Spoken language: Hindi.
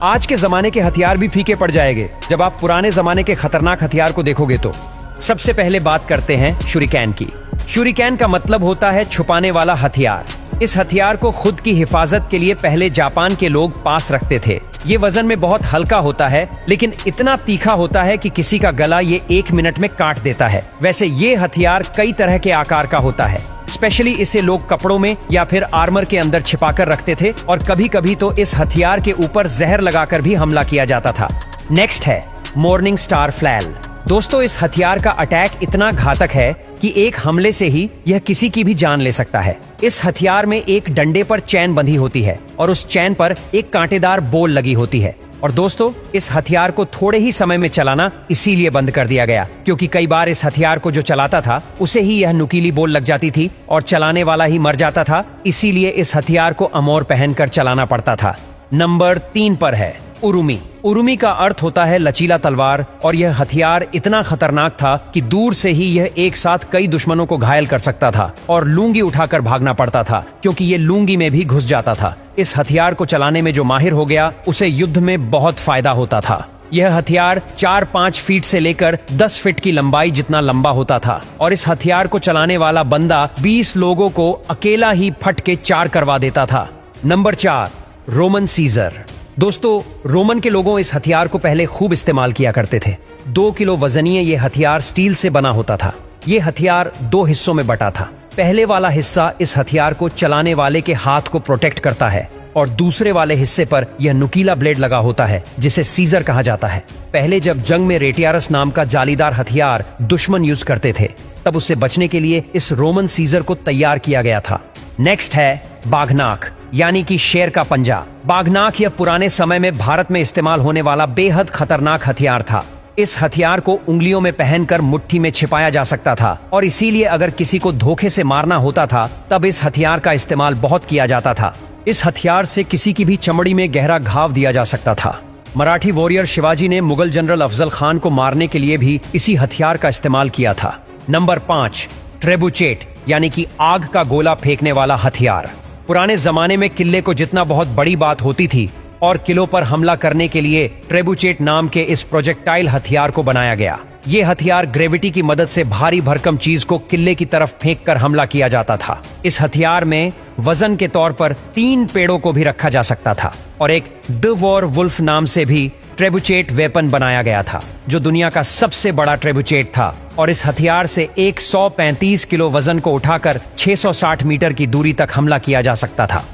आज के जमाने के हथियार भी फीके पड़ जाएंगे जब आप पुराने जमाने के खतरनाक हथियार को देखोगे तो। सबसे पहले बात करते हैं शुरिकेन की। शुरिकेन का मतलब होता है छुपाने वाला हथियार। इस हथियार को खुद की हिफाजत के लिए पहले जापान के लोग पास रखते थे। ये वजन में बहुत हल्का होता है, लेकिन इतना तीखा होता है कि किसी का गला ये 1 मिनट में काट देता है। वैसे ये हथियार कई तरह के आकार का होता है। स्पेशली इसे लोग कपड़ों में या फिर आर्मर के अंदर छिपाकर रखते थे, और कभी कभी तो इस हथियार के ऊपर जहर लगाकर भी हमला किया जाता था। नेक्स्ट है मॉर्निंग स्टार फ्लैल। दोस्तों, इस हथियार का अटैक इतना घातक है कि एक हमले से ही यह किसी की भी जान ले सकता है। इस हथियार में एक डंडे पर चैन बंधी होती है और उस चैन पर एक कांटेदार बोल लगी होती है। और दोस्तों, इस हथियार को थोड़े ही समय में चलाना इसीलिए बंद कर दिया गया क्योंकि कई बार इस हथियार को जो चलाता था उसे ही यह नुकीली बोल लग जाती थी और चलाने वाला ही मर जाता था। इसीलिए इस हथियार को अमोर पहनकर चलाना पड़ता था। नंबर 3 पर है उरुमी। उरुमी का अर्थ होता है लचीला तलवार, और यह हथियार इतना खतरनाक था कि दूर से ही यह एक साथ कई दुश्मनों को घायल कर सकता था और लूंगी उठाकर भागना पड़ता था क्योंकि ये लूंगी में भी घुस जाता था। इस हथियार को चलाने में जो माहिर हो गया उसे युद्ध में बहुत फायदा होता था। यह हथियार 4-5 फीट से लेकर 10 फीट की लंबाई जितना लंबा होता था, और इस हथियार को चलाने वाला बंदा 20 लोगों को अकेला ही फट के 4 करवा देता था। Number 4 Roman Caesar. दोस्तों, रोमन के लोगों इस हथियार को पहले खूब इस्तेमाल किया करते थे। 2 किलो वजनीय ये हथियार स्टील से बना होता था। ये हथियार 2 हिस्सों में बटा था। पहले वाला हिस्सा इस हथियार को चलाने वाले के हाथ को प्रोटेक्ट करता है, और दूसरे वाले हिस्से पर यह नुकीला ब्लेड लगा होता है जिसे सीजर कहा जाता है। पहले जब जंग में रेटियारस नाम का जालीदार हथियार दुश्मन यूज करते थे, तब उससे बचने के लिए इस रोमन सीजर को तैयार किया गया था। नेक्स्ट है बाघनाक, यानी कि शेर का पंजा। बाघनाक यह पुराने समय में भारत में इस्तेमाल होने वाला बेहद खतरनाक हथियार था। इस हथियार को उंगलियों में पहनकर मुट्ठी में छिपाया जा सकता था, और इसीलिए अगर किसी को धोखे से मारना होता था तब इस हथियार का इस्तेमाल बहुत किया जाता था। इस हथियार से किसी की भी चमड़ी में गहरा घाव दिया जा सकता था। मराठी वॉरियर शिवाजी ने मुगल जनरल अफजल खान को मारने के लिए भी इसी हथियार का इस्तेमाल किया था। नंबर 5 ट्रेबुचेट, यानी कि आग का गोला फेंकने वाला हथियार। पुराने जमाने में किले को जितना बहुत बड़ी बात होती थी, और किलों पर हमला करने के लिए ट्रेबुचेट नाम के इस प्रोजेक्टाइल हथियार को बनाया गया। ये हथियार ग्रेविटी की मदद से भारी भरकम चीज को किले की तरफ फेंककर हमला किया जाता था। इस हथियार में वजन के तौर पर 3 पेड़ों को भी रखा जा सकता था, और एक द वॉर वुल्फ नाम से भी ट्रेबुचेट वेपन बनाया गया था, जो दुनिया का सबसे बड़ा ट्रेबुचेट था। और इस हथियार से 135 किलो वजन को उठाकर 660 मीटर की दूरी तक हमला किया जा सकता था।